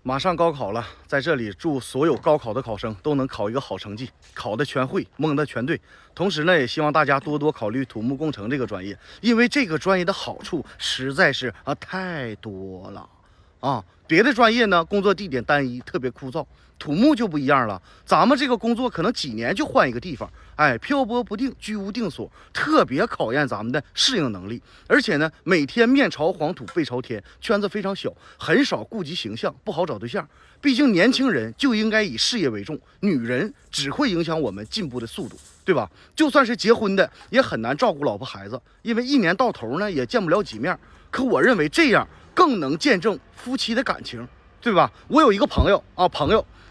马上高考了，在这里祝所有高考的考生都能考一个好成绩，考的全会，蒙的全对。同时呢，也希望大家多多考虑土木工程这个专业，因为这个专业的好处实在是太多了啊。别的专业呢，工作地点单一，特别枯燥。土木就不一样了，咱们这个工作可能几年就换一个地方，漂泊不定，居无定所，特别考验咱们的适应能力。而且呢，每天面朝黄土背朝天，圈子非常小，很少顾及形象，不好找对象。毕竟年轻人就应该以事业为重，女人只会影响我们进步的速度，对吧？就算是结婚的，也很难照顾老婆孩子，因为一年到头呢也见不了几面。可我认为这样更能见证夫妻的感情，对吧？我有一个朋友，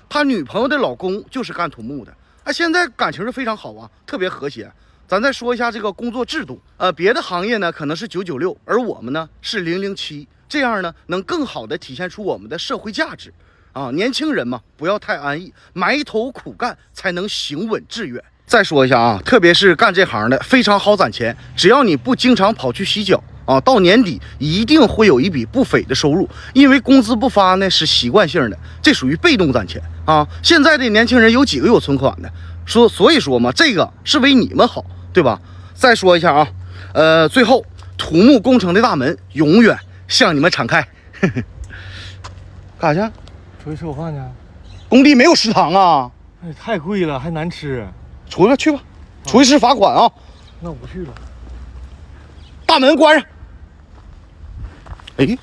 他女朋友的老公就是干土木的，现在感情是非常好啊，特别和谐。咱再说一下这个工作制度，别的行业呢可能是996，而我们呢是007，这样呢能更好的体现出我们的社会价值啊。年轻人嘛，不要太安逸，埋头苦干才能行稳致远。再说一下啊，特别是干这行的非常好攒钱，只要你不经常跑去洗脚啊，到年底一定会有一笔不菲的收入，因为工资不发呢是习惯性的，这属于被动攒钱啊。现在的年轻人有几个有存款的？所以说嘛，这个是为你们好，对吧？再说一下啊，最后土木工程的大门永远向你们敞开。干啥去？出去吃口饭去。工地没有食堂啊？哎，太贵了，还难吃。出去去吧，出去吃罚款啊！那我不去了。大门关上。哎。